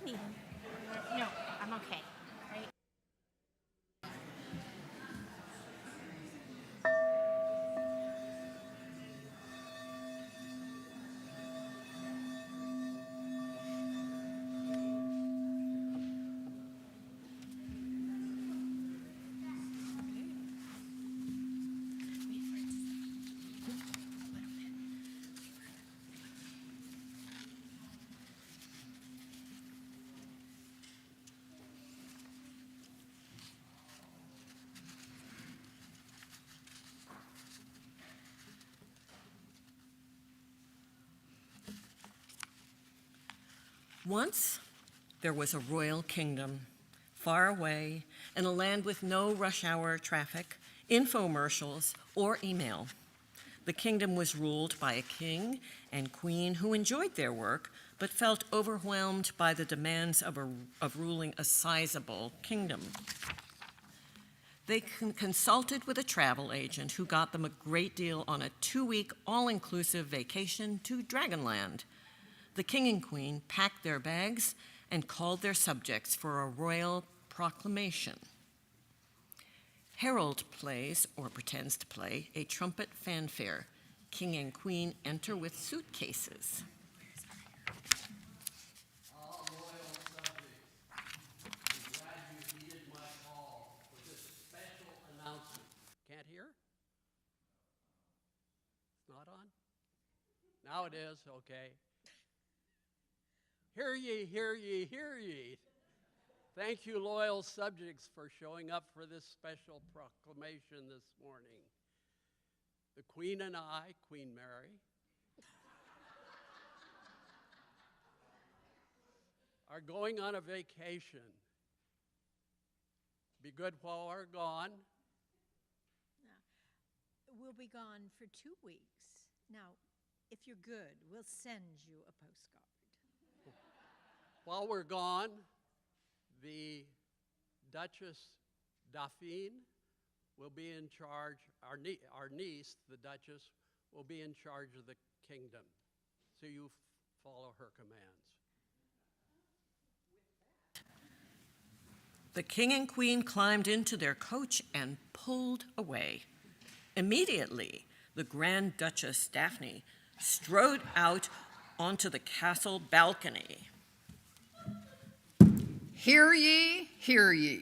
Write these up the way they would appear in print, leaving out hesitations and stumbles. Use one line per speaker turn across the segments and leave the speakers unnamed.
need him. No, I'm okay. Right?
Once, there was a royal kingdom, far away, in a land with no rush hour traffic, infomercials, or email. The kingdom was ruled by a king and queen who enjoyed their work, but felt overwhelmed by the demands of ruling a sizable kingdom. They consulted with a travel agent who got them a great deal on a 2-week all-inclusive vacation to Dragonland. The king and queen packed their bags and called their subjects for a royal proclamation. Harold plays, or pretends to play, a trumpet fanfare. King and queen enter with suitcases.
All loyal subjects, I'm glad you heeded my call for this special announcement. Can't hear? It's not on? Now it is, okay. Hear ye, hear ye, hear ye. Thank you, loyal subjects, for showing up for this special proclamation this morning. The Queen and I, Queen Mary, are going on a vacation. Be good while we're gone.
We'll be gone for 2 weeks. Now, if you're good, we'll send you a postcard.
While we're gone, the Duchess Dauphine will be in charge, our niece, the Duchess, will be in charge of the kingdom. So you follow her commands.
The king and queen climbed into their coach and pulled away. Immediately, the Grand Duchess Daphne strode out onto the castle balcony.
Hear ye, hear ye.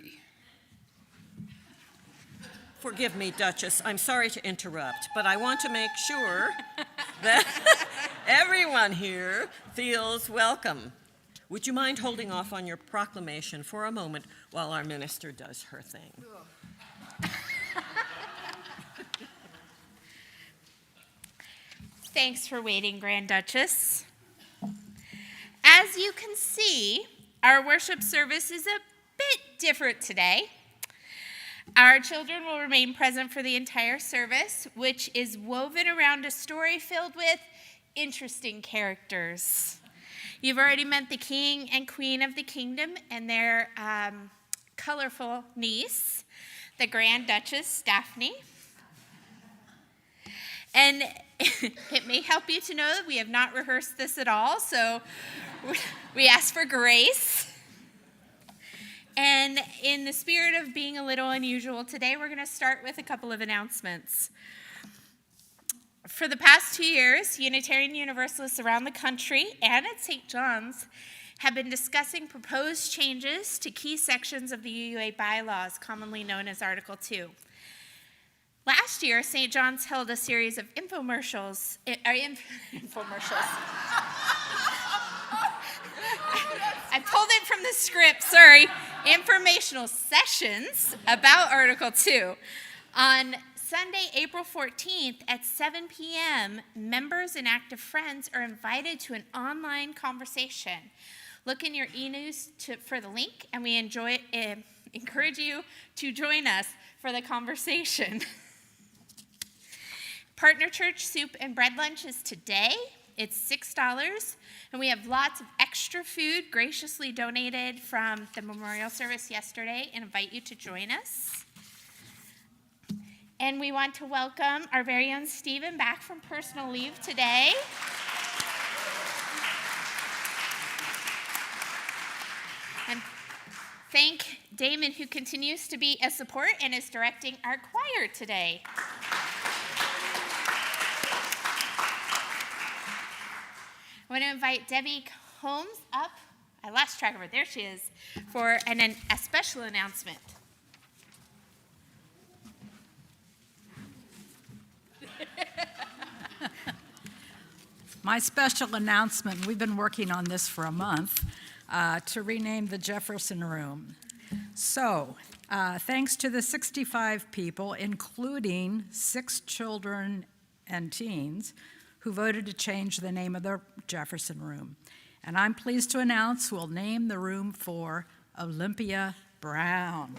Forgive me, Duchess, I'm sorry to interrupt, but I want to make sure that everyone here feels welcome. Would you mind holding off on your proclamation for a moment while our minister does her thing?
Thanks for waiting, Grand Duchess. As you can see, our worship service is a bit different today. Our children will remain present for the entire service, which is woven around a story filled with interesting characters. You've already met the king and queen of the kingdom and their colorful niece, the Grand Duchess Daphne. And it may help you to know that we have not rehearsed this at all, so we ask for grace. And in the spirit of being a little unusual today, we're going to start with a couple of announcements. For the past 2 years, Unitarian Universalists around the country and at St. John's have been discussing proposed changes to key sections of the UUA bylaws, commonly known as Article 2. Last year, St. John's held a series of infomercials. I pulled it from the script, sorry. Informational sessions about Article 2. On Sunday, April 14th at 7 p.m., members and active friends are invited to an online conversation. Look in your e-news for the link, and we encourage you to join us for the conversation. Partner Church Soup and Bread Lunch is today. It's $6, and we have lots of extra food graciously donated from the memorial service yesterday and invite you to join us. And we want to welcome our very own Stephen back from personal leave today. thank Damon, who continues to be a support and is directing our choir today. I want to invite Debbie Holmes up. I lost track of her. There she is, for a special announcement.
My special announcement, we've been working on this for a month, to rename the Jefferson Room. So, thanks to the 65 people, including 6 children and teens, who voted to change the name of the Jefferson Room. And I'm pleased to announce we'll name the room for Olympia Brown.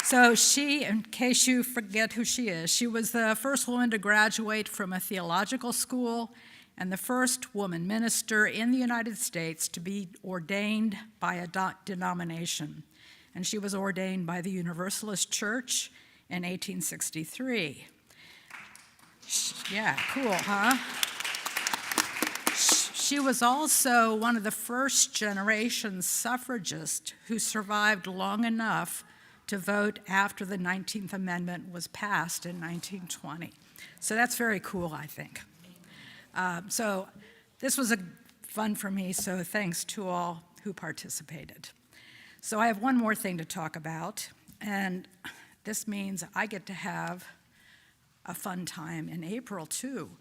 So she, in case you forget who she is, she was the first woman to graduate from a theological school and the first woman minister in the United States to be ordained by a denomination. And she was ordained by the Universalist Church in 1863. Yeah, cool, huh? She was also one of the first generation suffragists who survived long enough to vote after the 19th Amendment was passed in 1920. So that's very cool, I think. So this was fun for me, so thanks to all who participated. So I have one more thing to talk about, and this means I get to have a fun time in April, too.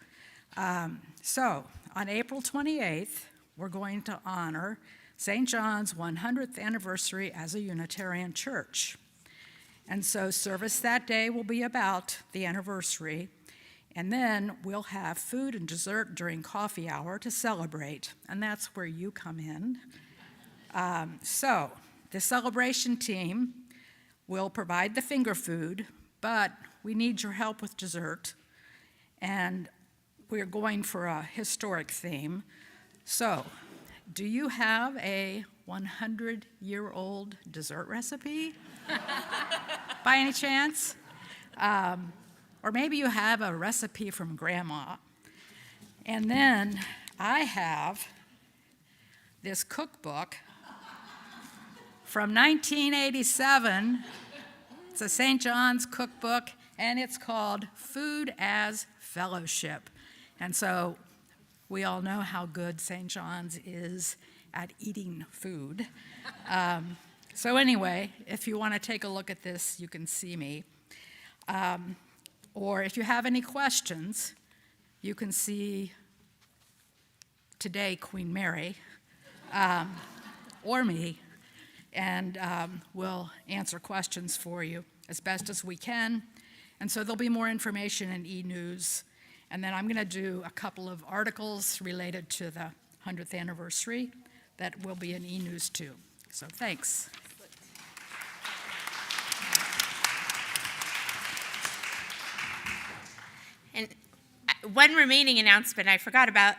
So on April 28th, we're going to honor St. John's 100th anniversary as a Unitarian church. And so service that day will be about the anniversary, and then we'll have food and dessert during coffee hour to celebrate, and that's where you come in. So the celebration team will provide the finger food, but we need your help with dessert, and we're going for a historic theme. So, do you have a 100-year-old dessert recipe? By any chance? Or maybe you have a recipe from Grandma. And then I have this cookbook from 1987. It's a St. John's cookbook, and it's called Food as Fellowship. And so we all know how good St. John's is at eating food. So anyway, if you want to take a look at this, you can see me. Or if you have any questions, you can see today Queen Mary or me, and we'll answer questions for you as best as we can. And so there'll be more information in e-news. And then I'm going to do a couple of articles related to the 100th anniversary that will be in e-news too. So thanks.
And one remaining announcement I forgot about.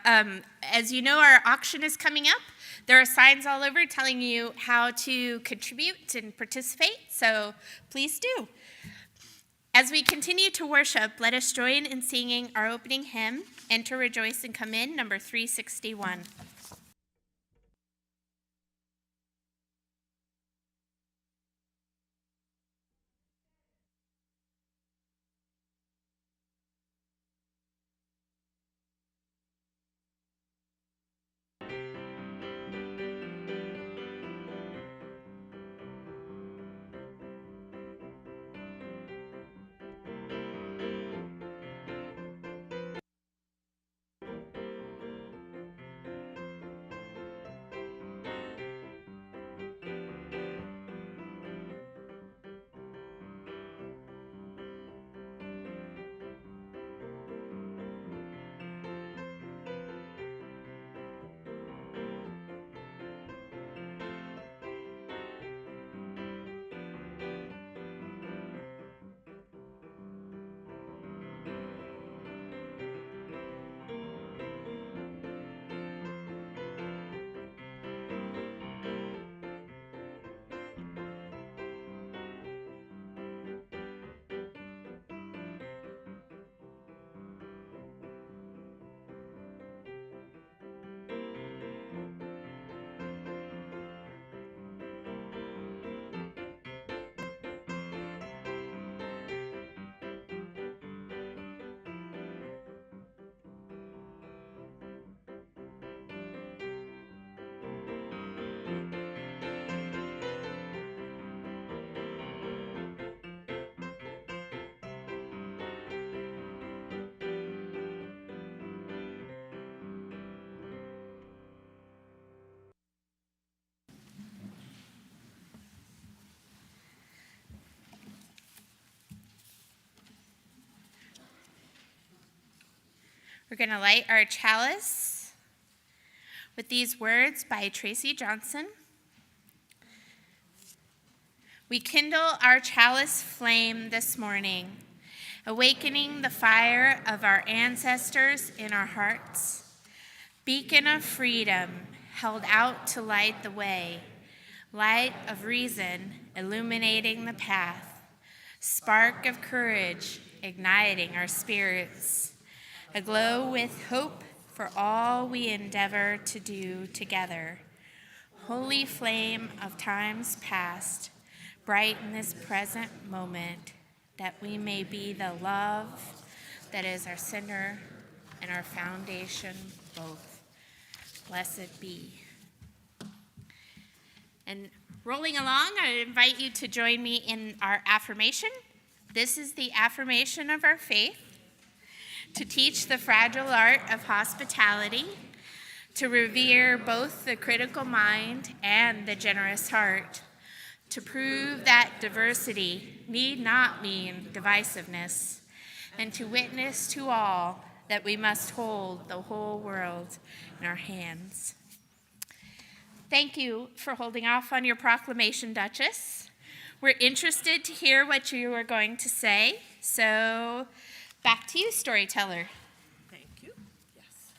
As you know, our auction is coming up. There are signs all over telling you how to contribute and participate, so please do. As we continue to worship, let us join in singing our opening hymn, Enter, Rejoice, and Come In, number 361. We're going to light our chalice with these words by Tracy Johnson. We kindle our chalice flame this morning, awakening the fire of our ancestors in our hearts. Beacon of freedom held out to light the way, light of reason illuminating the path, spark of courage igniting our spirits, aglow with hope for all we endeavor to do together. Holy flame of times past, brighten this present moment, that we may be the love that is our center and our foundation both. Blessed be. And rolling along, I invite you to join me in our affirmation. This is the affirmation of our faith: to teach the fragile art of hospitality, to revere both the critical mind and the generous heart, to prove that diversity need not mean divisiveness, and to witness to all that we must hold the whole world in our hands. Thank you for holding off on your proclamation, Duchess. We're interested to hear what you are going to say, so back to you, storyteller.
Thank you. Yes.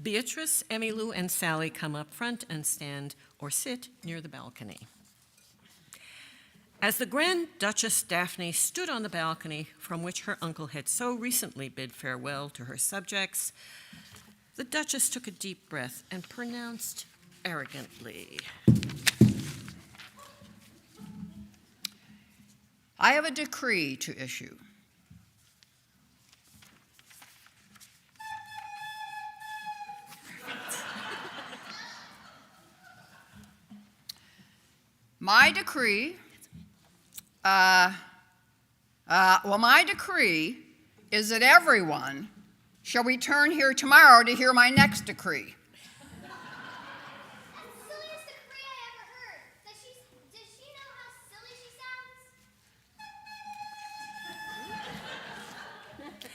Beatrice, Emmylou, and Sally come up front and stand or sit near the balcony. As the Grand Duchess Daphne stood on the balcony from which her uncle had so recently bid farewell to her subjects, the Duchess took a deep breath and pronounced arrogantly,
I have a decree to issue. My decree is that everyone shall return here tomorrow to hear my next decree.
That's the silliest decree I ever heard. Does she know how silly she sounds?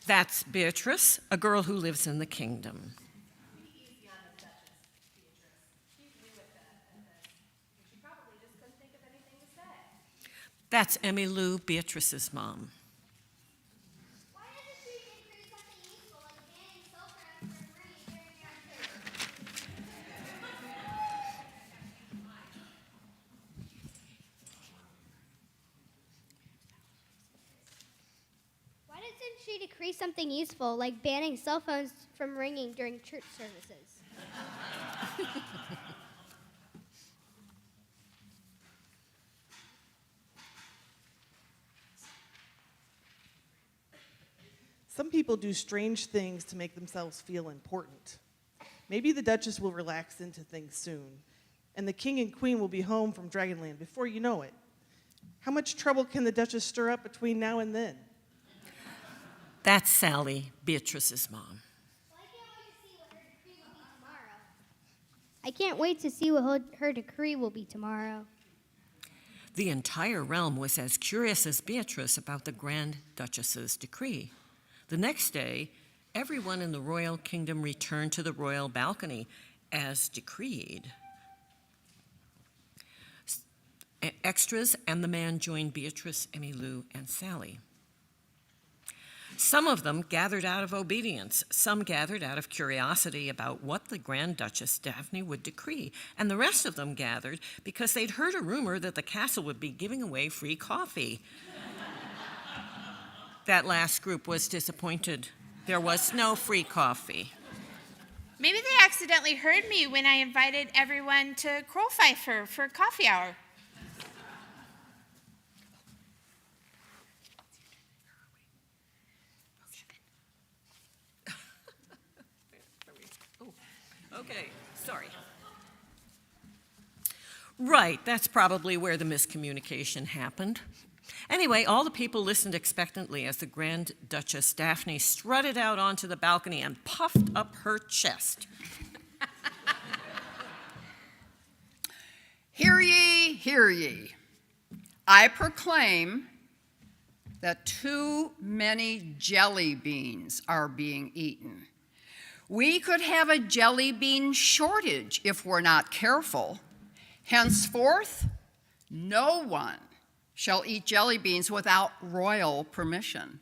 "That's Beatrice, a girl who lives in the kingdom." "That's Emmylou, Beatrice's mom."
Why doesn't she decree something useful like banning cell phones from ringing during your Why doesn't she decree something useful like banning cell phones from ringing during church services?
Some people do strange things to make themselves feel important. Maybe the Duchess will relax into things soon, and the King and Queen will be home from Dragonland before you know it. How much trouble can the Duchess stir up between now and then?
"That's Sally, Beatrice's mom."
I can't wait to see what her decree will be tomorrow.
The entire realm was as curious as Beatrice about the Grand Duchess's decree. The next day, everyone in the royal kingdom returned to the royal balcony as decreed. Extras and the man joined Beatrice, Emmylou, and Sally. Some of them gathered out of obedience, some gathered out of curiosity about what the Grand Duchess Daphne would decree, and the rest of them gathered because they'd heard a rumor that the castle would be giving away free coffee. That last group was disappointed. There was no free coffee.
Maybe they accidentally heard me when I invited everyone to Kroll Pfeiffer for coffee hour.
Okay, sorry. Right, that's probably where the miscommunication happened. Anyway, all the people listened expectantly as the Grand Duchess Daphne strutted out onto the balcony and puffed up her chest.
Hear ye, hear ye. I proclaim that too many jelly beans are being eaten. We could have a jelly bean shortage if we're not careful. Henceforth, no one shall eat jelly beans without royal permission.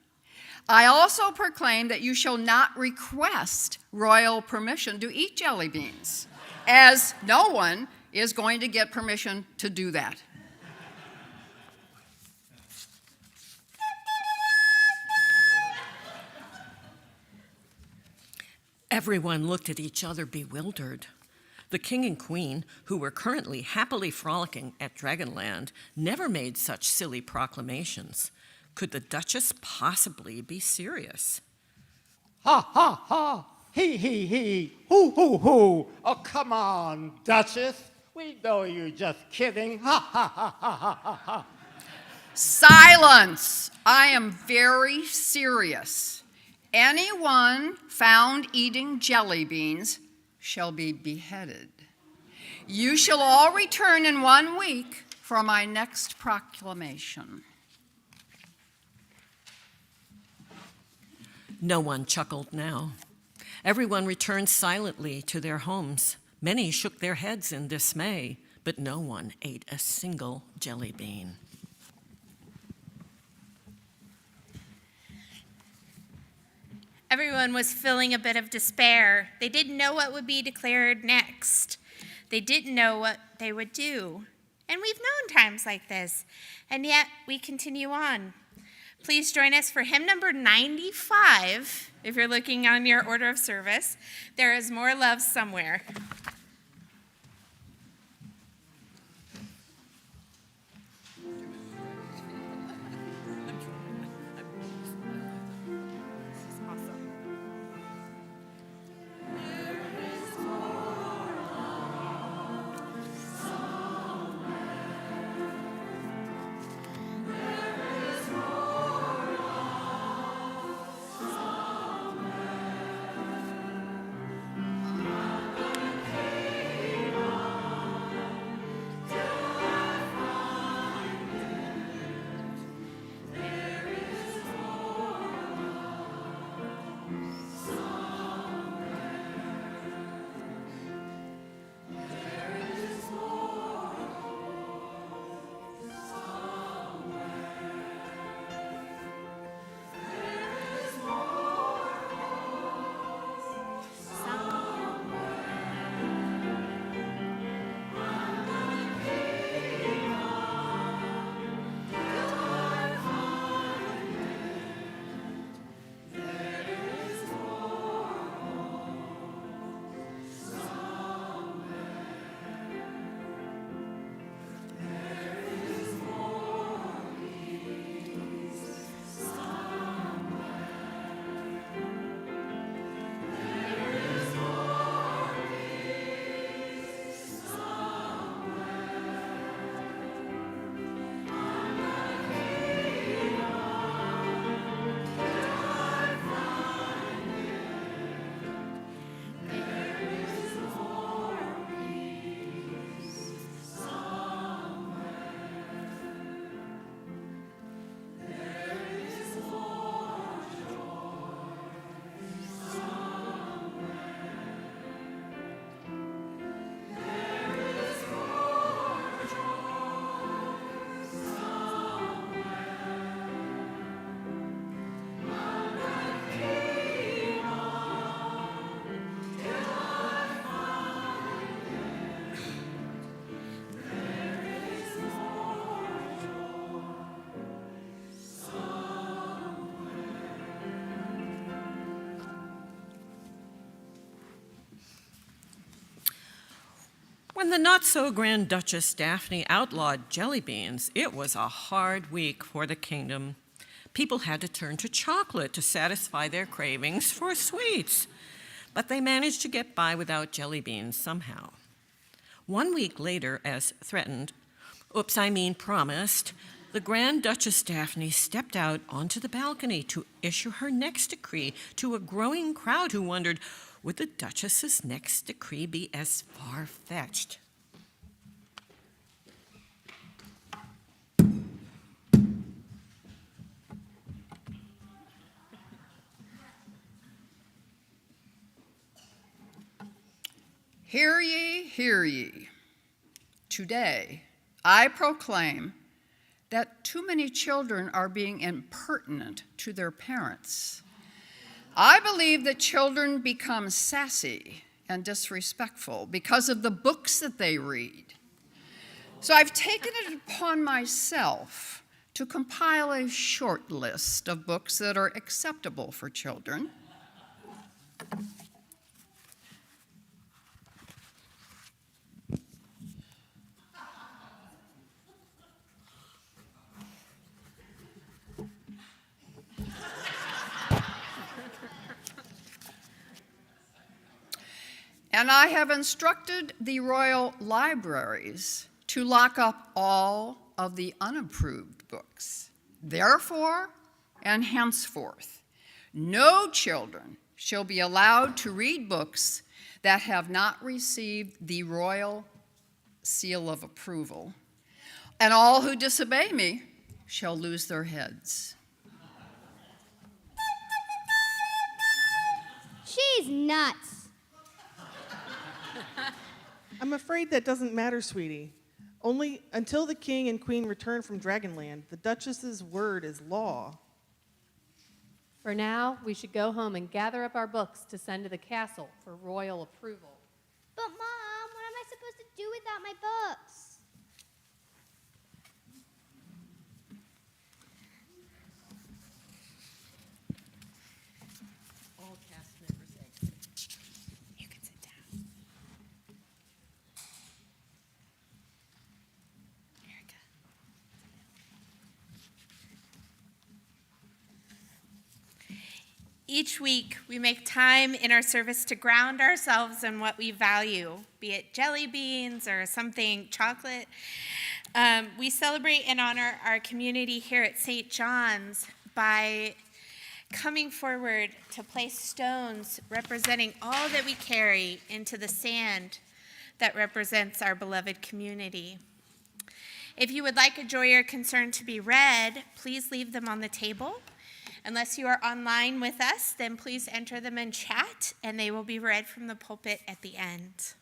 I also proclaim that you shall not request royal permission to eat jelly beans, as no one is going to get permission to do that.
Everyone looked at each other bewildered. The king and queen, who were currently happily frolicking at Dragonland, never made such silly proclamations. Could the Duchess possibly be serious?
Ha ha ha! Hee hee hee! Hoo hoo hoo! Oh, come on, Duchess. We know you're just kidding. Ha ha ha ha ha ha ha!
Silence! I am very serious. Anyone found eating jelly beans shall be beheaded. You shall all return in 1 week for my next proclamation.
No one chuckled now. Everyone returned silently to their homes. Many shook their heads in dismay, but no one ate a single jelly bean.
Everyone was feeling a bit of despair. They didn't know what would be declared next. They didn't know what they would do. And we've known times like this, and yet we continue on. Please join us for hymn number 95, if you're looking on your order of service. There is more love somewhere.
When the not-so-grand Duchess Daphne outlawed jelly beans, it was a hard week for the kingdom. People had to turn to chocolate to satisfy their cravings for sweets, but they managed to get by without jelly beans somehow. 1 week later, as threatened, promised, the Grand Duchess Daphne stepped out onto the balcony to issue her next decree to a growing crowd who wondered, would the Duchess's next decree be as far-fetched?
Hear ye, hear ye. Today, I proclaim that too many children are being impertinent to their parents. I believe that children become sassy and disrespectful because of the books that they read. So I've taken it upon myself to compile a short list of books that are acceptable for children. And I have instructed the royal libraries to lock up all of the unapproved books. Therefore, and henceforth, no children shall be allowed to read books that have not received the royal seal of approval, and all who disobey me shall lose their heads.
She's nuts.
I'm afraid that doesn't matter, sweetie. Only until the king and queen return from Dragonland, the Duchess's word is law.
For now, we should go home and gather up our books to send to the castle for royal approval.
But Mom, what am I supposed to do without my books?
All cast members exit.
You can sit down. Erica. Each week, we make time in our service to ground ourselves in what we value, be it jelly beans or something chocolate. We celebrate and honor our community here at St. John's by coming forward to place stones representing all that we carry into the sand that represents our beloved community. If you would like a joy or concern to be read, please leave them on the table. Unless you are online with us, then please enter them in chat, and they will be read from the pulpit at the end.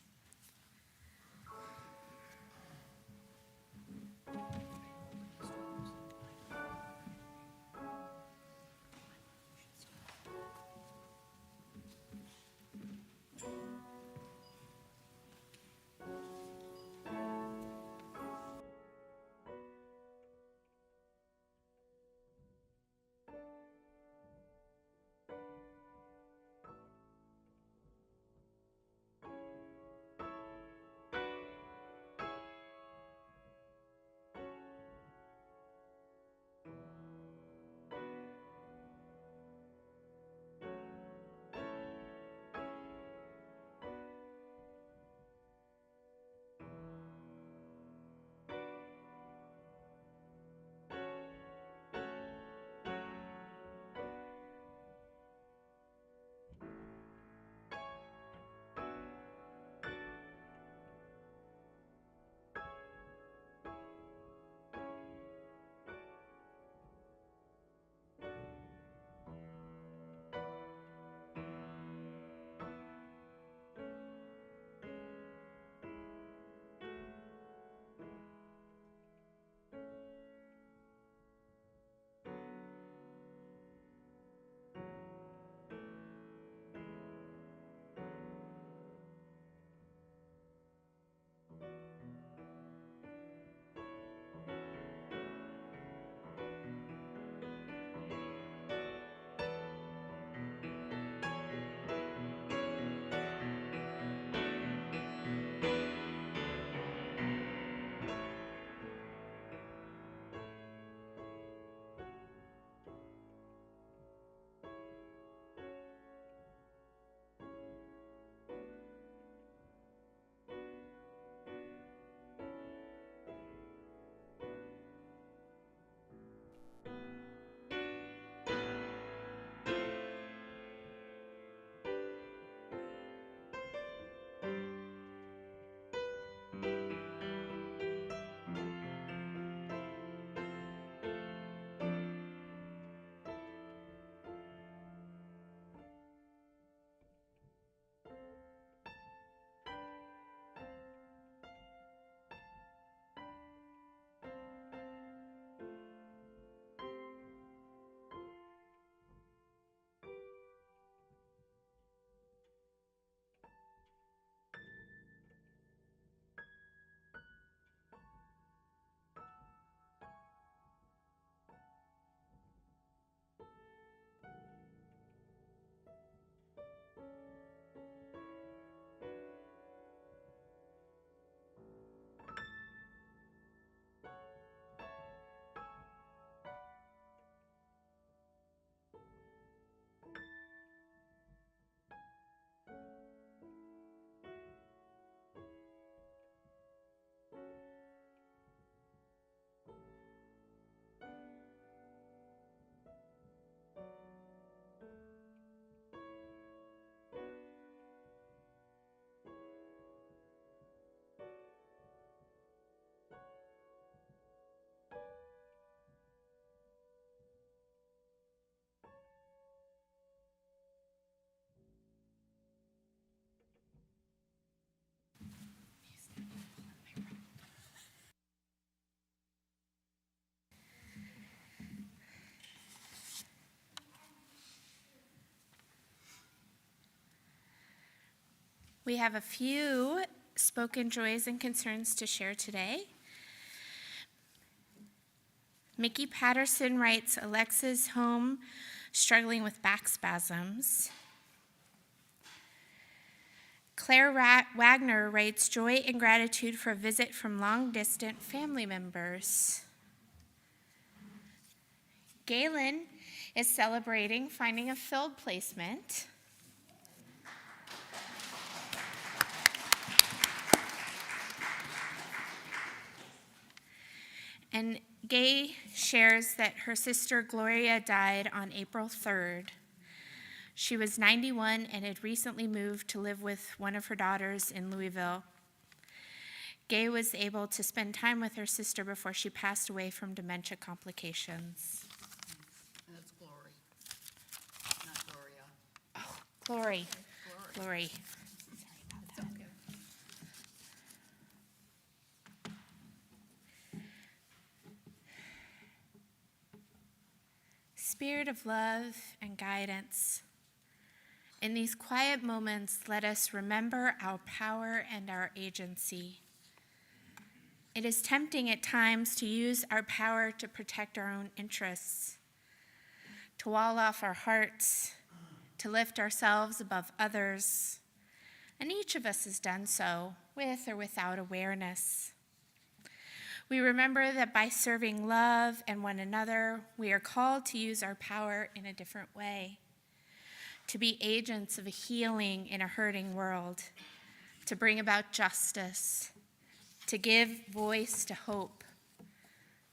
We have a few spoken joys and concerns to share today. Mickey Patterson writes, Alexa's home struggling with back spasms. Claire Wagner writes, joy and gratitude for a visit from long-distant family members. Galen is celebrating finding a field placement. And Gay shares that her sister Gloria died on April 3rd. She was 91 and had recently moved to live with one of her daughters in Louisville. Gay was able to spend time with her sister before she passed away from dementia complications.
And it's Glory, not Gloria.
Oh, Glory. Glory. Sorry about that. Spirit of love and guidance, in these quiet moments, let us remember our power and our agency. It is tempting at times to use our power to protect our own interests, to wall off our hearts, to lift ourselves above others, and each of us has done so, with or without awareness. We remember that by serving love and one another, we are called to use our power in a different way, to be agents of a healing in a hurting world, to bring about justice, to give voice to hope,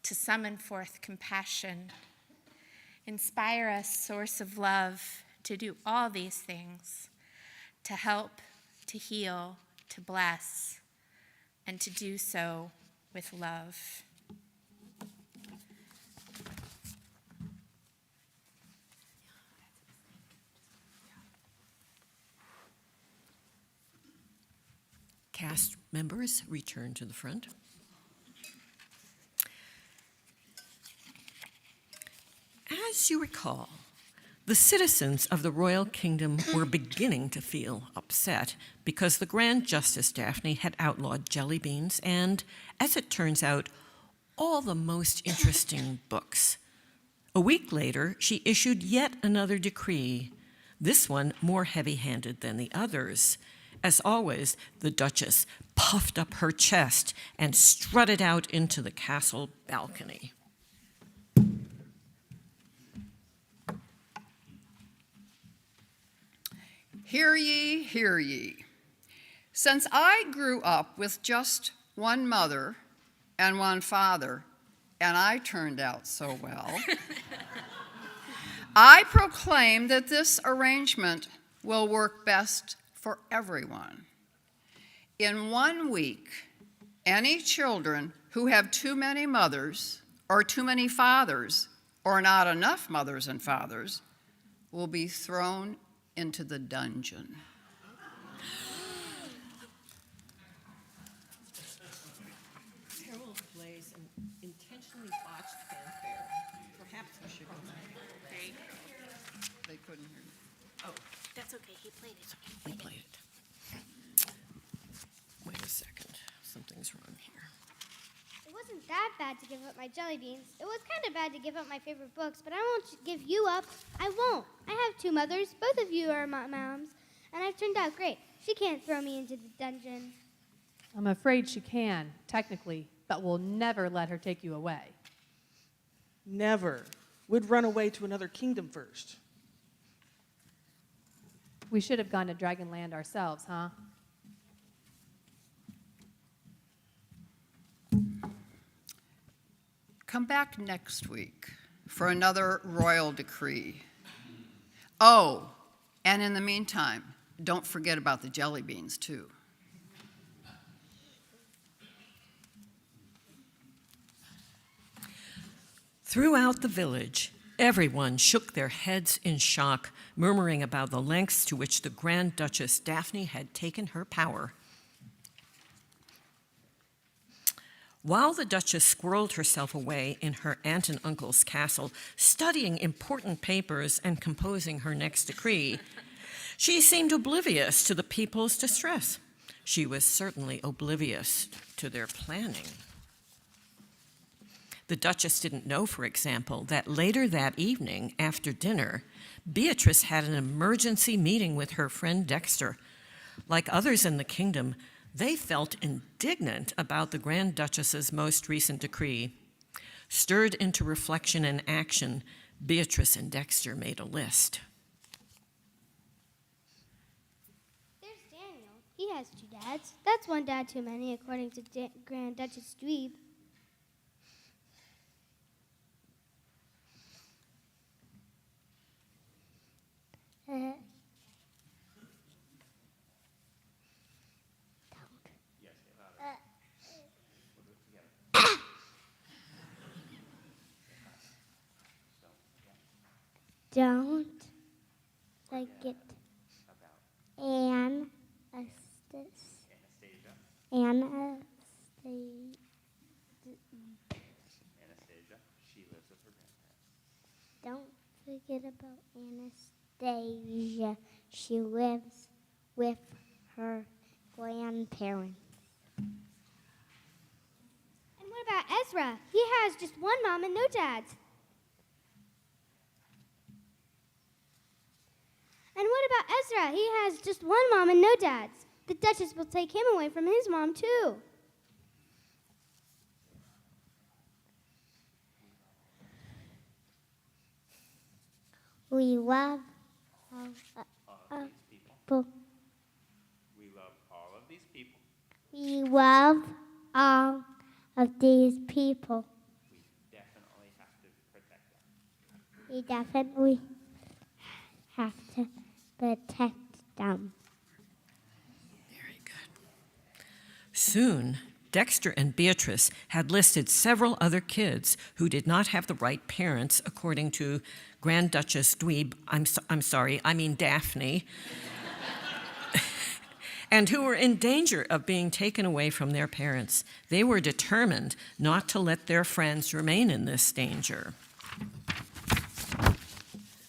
to summon forth compassion. Inspire us, source of love, to do all these things, to help, to heal, to bless, and to do so with love.
Cast members, return to the front. As you recall, the citizens of the royal kingdom were beginning to feel upset because the Grand Justice Daphne had outlawed jelly beans and, as it turns out, all the most interesting books. A week later, she issued yet another decree, this one more heavy-handed than the others. As always, the Duchess puffed up her chest and strutted out into the castle balcony.
Hear ye, hear ye. Since I grew up with just one mother and one father, and I turned out so well, I proclaim that this arrangement will work best for everyone. In 1 week, any children who have too many mothers or too many fathers or not enough mothers and fathers will be thrown into the dungeon.
Harold plays an intentionally botched fanfare. Perhaps we should go back.
They couldn't hear you.
Oh,
That's okay, he played it.
we played it. Wait a second. Something's wrong here.
It wasn't that bad to give up my jelly beans. It was kind of bad to give up my favorite books, but I won't give you up. I won't. I have 2 mothers. Both of you are my moms, and I've turned out great. She can't throw me into the dungeon.
I'm afraid she can, technically, but we'll never let her take you away.
Never. We'd run away to another kingdom first.
We should have gone to Dragonland ourselves, huh?
Come back next week for another royal decree. Oh, and in the meantime, don't forget about the jelly beans, too.
Throughout the village, everyone shook their heads in shock, murmuring about the lengths to which the Grand Duchess Daphne had taken her power. While the Duchess squirreled herself away in her aunt and uncle's castle, studying important papers and composing her next decree, She seemed oblivious to the people's distress. She was certainly oblivious to their planning. The Duchess didn't know, for example, that later that evening, after dinner, Beatrice had an emergency meeting with her friend Dexter. Like others in the kingdom, they felt indignant about the Grand Duchess's most recent decree. Stirred into reflection and action, Beatrice and Dexter made a list.
There's Daniel. He has 2 dads. That's 1 dad too many, according to Grand Duchess Dweeb. Don't forget Anastasia.
She lives with her grandparents.
Don't forget about Anastasia. She lives with her grandparents. And what about Ezra? He has just 1 mom and no dads. And what about Ezra? He has just 1 mom and no dads. The Duchess will take him away from his mom, too. We love people.
We love all of these people.
We love all of these people.
We definitely have to protect them.
We definitely have to protect them.
Very good. Soon, Dexter and Beatrice had listed several other kids who did not have the right parents, according to Grand Duchess Dweeb, I mean Daphne, and who were in danger of being taken away from their parents. They were determined not to let their friends remain in this danger.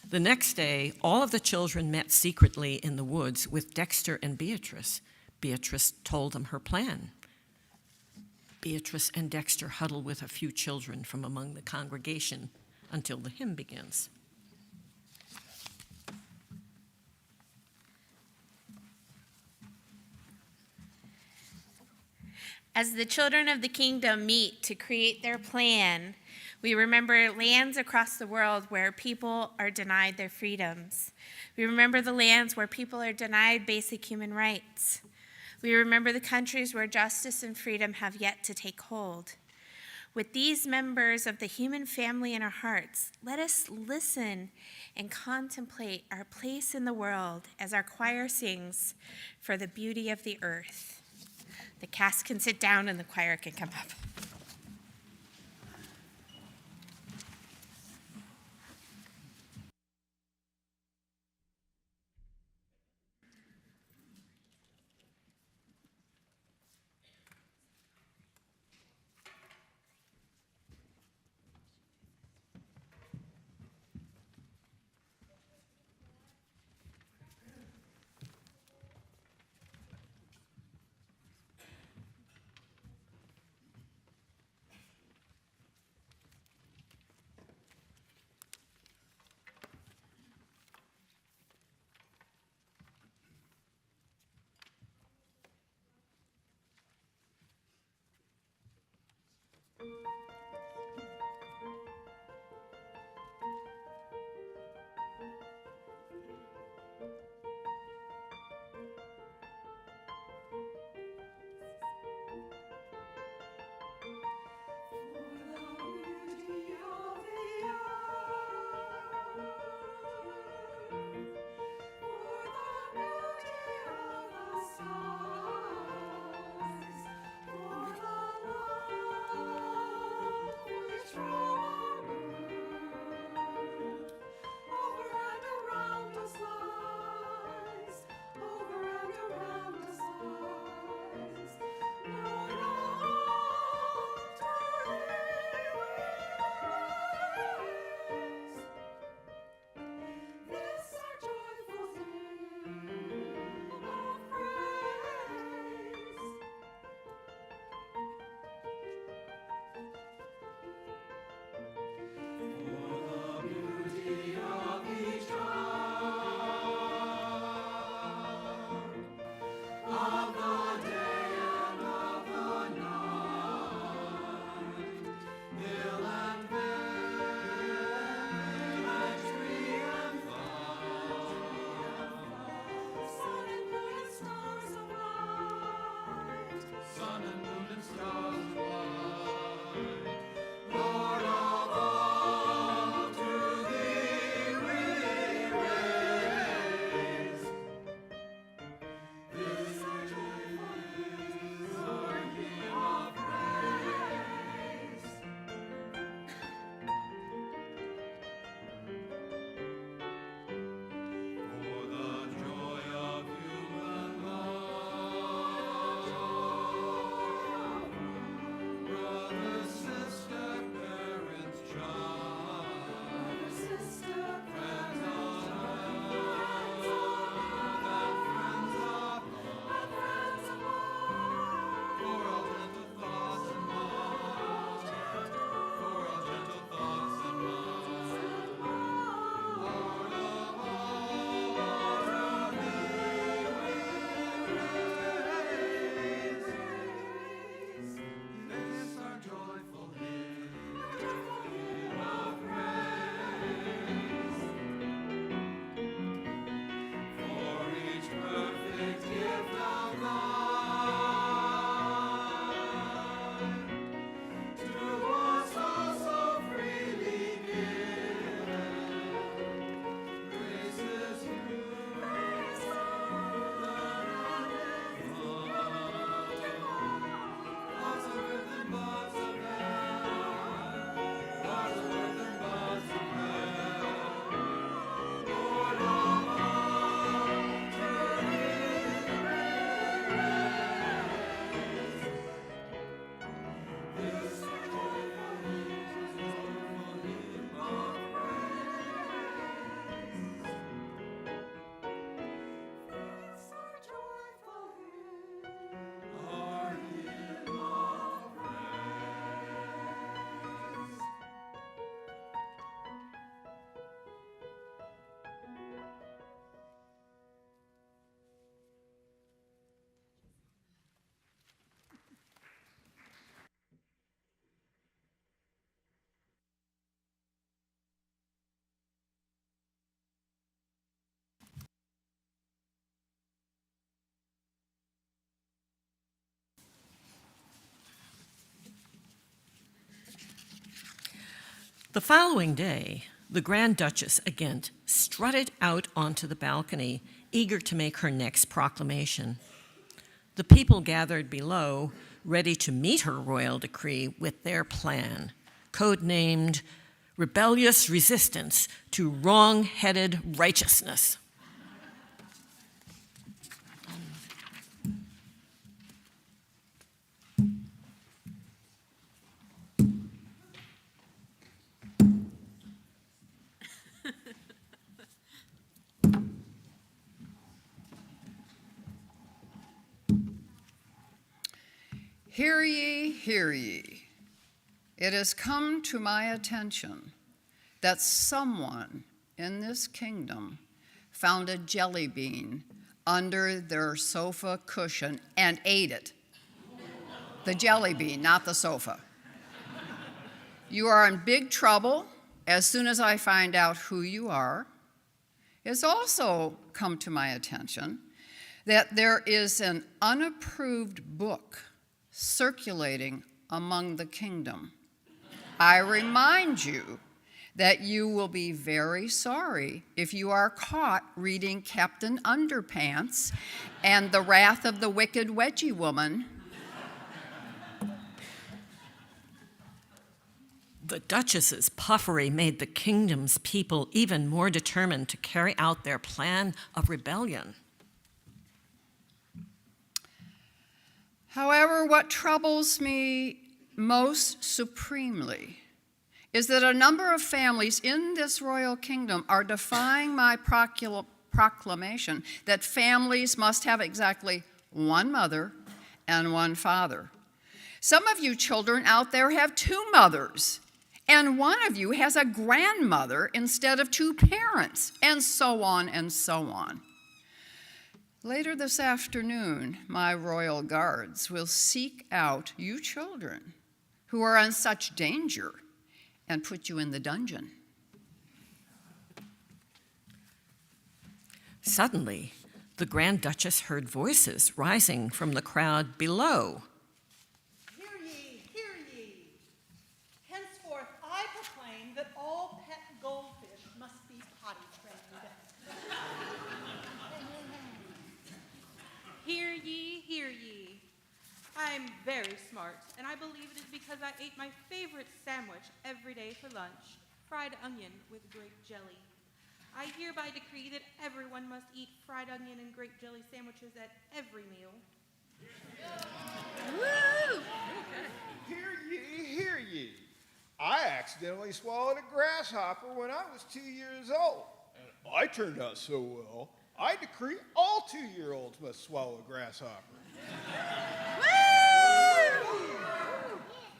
The next day, all of the children met secretly in the woods with Dexter and Beatrice. Beatrice told them her plan. Beatrice and Dexter huddle with a few children from among the congregation until the hymn begins.
As the children of the kingdom meet to create their plan, we remember lands across the world where people are denied their freedoms. We remember the lands where people are denied basic human rights. We remember the countries where justice and freedom have yet to take hold. With these members of the human family in our hearts, let us listen and contemplate our place in the world as our choir sings for the beauty of the earth. The cast can sit down and the choir can come up.
The following day, the Grand Duchess again strutted out onto the balcony, eager to make her next proclamation. The people gathered below, ready to meet her royal decree with their plan, codenamed Rebellious Resistance to Wrong-Headed Righteousness.
Hear ye, hear ye. It has come to my attention that someone in this kingdom found a jelly bean under their sofa cushion and ate it. The jelly bean, not the sofa. You are in big trouble as soon as I find out who you are. It's also come to my attention that there is an unapproved book circulating among the kingdom. I remind you that you will be very sorry if you are caught reading Captain Underpants and The Wrath of the Wicked Wedgie Woman.
The Duchess's puffery made the kingdom's people even more determined to carry out their plan of rebellion.
However, what troubles me most supremely is that a number of families in this royal kingdom are defying my proclamation that families must have exactly one mother and one father. Some of you children out there have two mothers, and one of you has a grandmother instead of two parents, and so on and so on. Later this afternoon, my royal guards will seek out you children who are in such danger and put you in the dungeon.
Suddenly, the Grand Duchess heard voices rising from the crowd below.
Hear ye, hear ye. Henceforth I proclaim that all pet goldfish must be potty trained. Hear ye, hear ye. I'm very smart, and I believe it is because I ate my favorite sandwich every day for lunch, fried onion with grape jelly. I hereby decree that everyone must eat fried onion and grape jelly sandwiches at every meal.
Woo!
Hear ye, hear ye. I accidentally swallowed a grasshopper when I was 2 years old, and I turned out so well, I decree all 2-year-olds must swallow a grasshopper.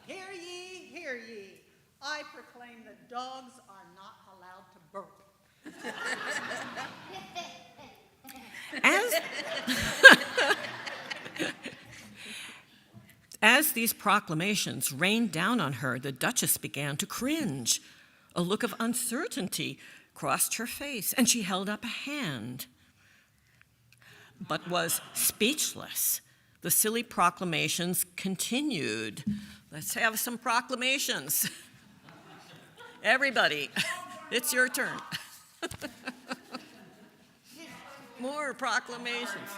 Hear ye, hear ye. I proclaim that dogs are not allowed to burp.
As these proclamations rained down on her, the Duchess began to cringe. A look of uncertainty crossed her face, and she held up a hand, but was speechless. The silly proclamations continued. Let's have some proclamations. Everybody, it's your turn. More proclamations.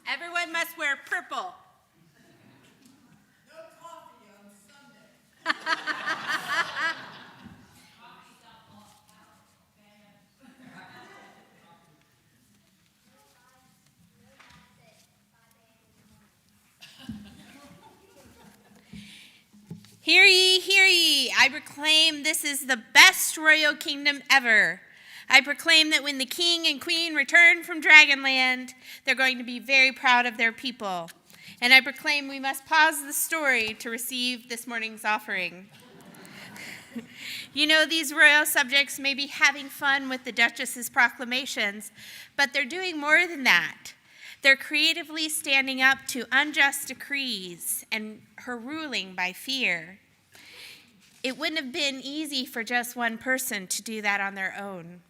Everyone must wear purple.
No coffee on Sunday.
Hear ye, hear ye. I proclaim this is the best royal kingdom ever. I proclaim that when the king and queen return from Dragonland, they're going to be very proud of their people. And I proclaim we must pause the story to receive this morning's offering. You know, these royal subjects may be having fun with the Duchess's proclamations, but they're doing more than that. They're creatively standing up to unjust decrees and her ruling by fear. It wouldn't have been easy for just one person to do that on their own.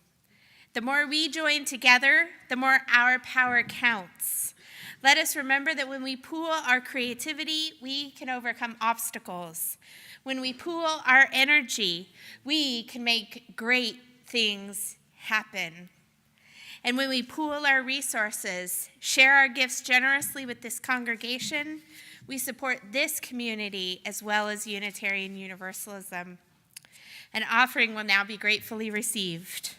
The more we join together, the more our power counts. Let us remember that when we pool our creativity, we can overcome obstacles. When we pool our energy, we can make great things happen. And when we pool our resources, share our gifts generously with this congregation, we support this community as well as Unitarian Universalism. An offering will now be gratefully received.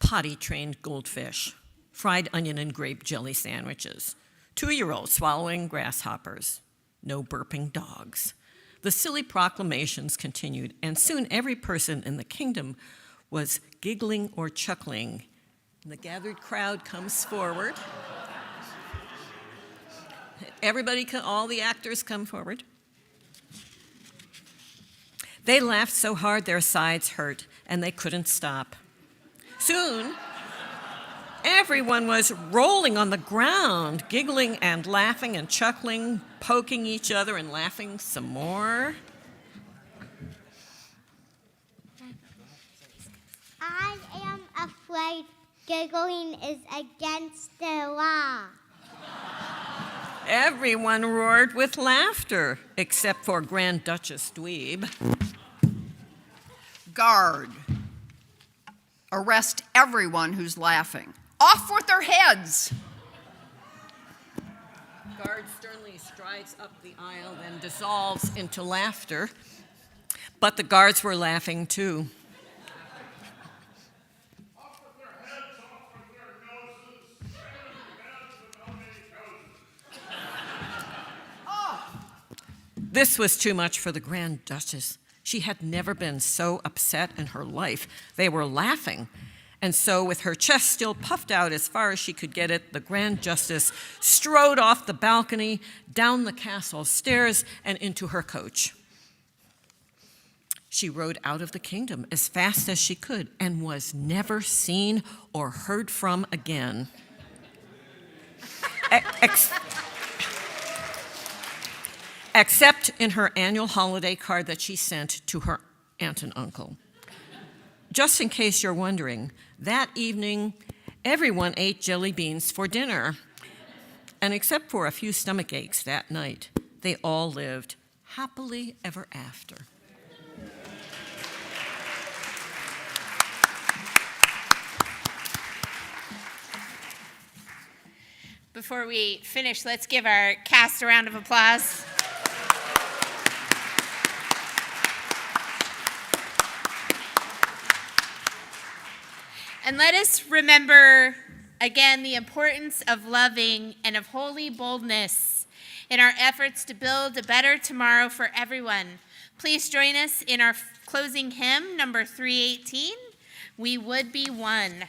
potty-trained goldfish, fried onion and grape jelly sandwiches, 2-year-olds swallowing grasshoppers, no burping dogs. The silly proclamations continued, and soon every person in the kingdom was giggling or chuckling. And the gathered crowd comes forward. All the actors come forward. They laughed so hard their sides hurt, and they couldn't stop. Soon, everyone was rolling on the ground, giggling and laughing and chuckling, poking each other and laughing some more.
I am afraid giggling is against the law.
Everyone roared with laughter, except for Grand Duchess Dweeb.
Guard. Arrest everyone who's laughing. Off with their heads!
Guard sternly strides up the aisle, then dissolves into laughter. But the guards were laughing too.
Off with their heads, off with their noses, stand in beds without any toes.
This was too much for the Grand Duchess. She had never been so upset in her life. They were laughing. And so, with her chest still puffed out as far as she could get it, the Grand Justice strode off the balcony, down the castle stairs, and into her coach. She rode out of the kingdom as fast as she could and was never seen or heard from again. Except in her annual holiday card that she sent to her aunt and uncle. Just in case you're wondering, that evening, everyone ate jelly beans for dinner. And except for a few stomach aches that night, they all lived happily ever after.
Before we finish, let's give our cast a round of applause. And let us remember again the importance of loving and of holy boldness in our efforts to build a better tomorrow for everyone. Please join us in our closing hymn, number 318, We Would Be One.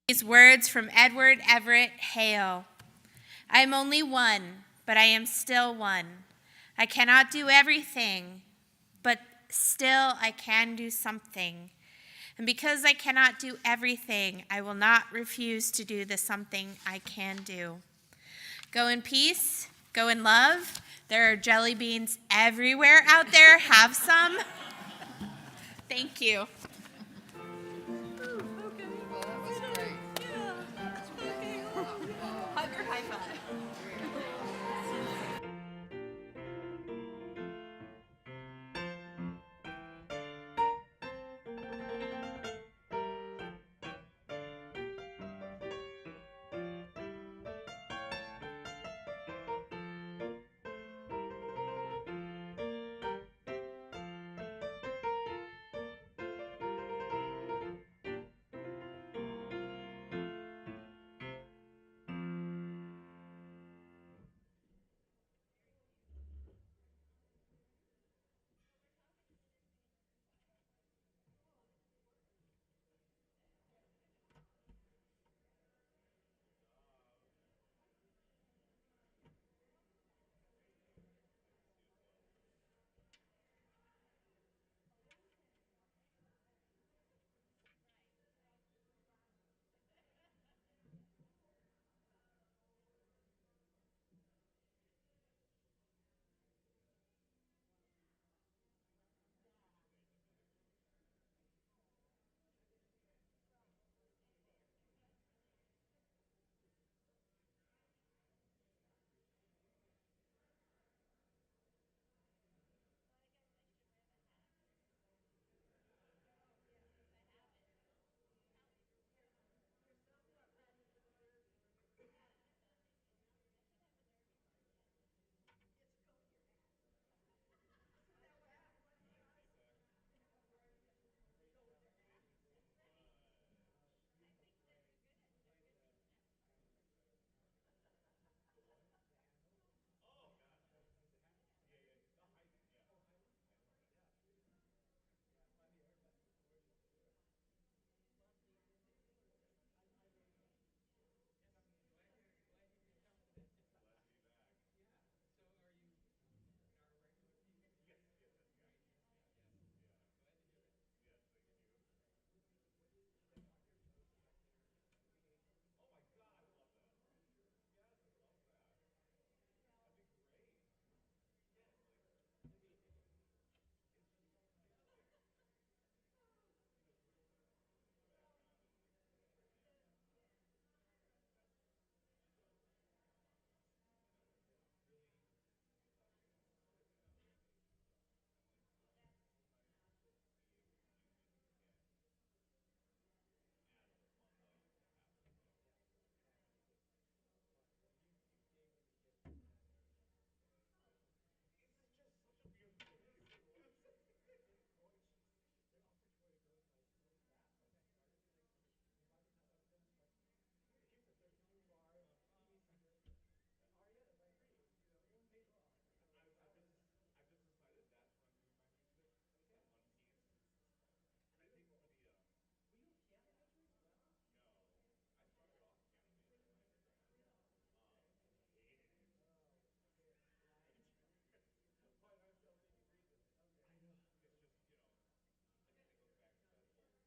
These words from Edward Everett Hale. I am only one, but I am still one. I cannot do everything, but still I can do something. And because I cannot do everything, I will not refuse to do the something I can do. Go in peace, go in love. There are jelly beans everywhere out there. Have some. Thank you.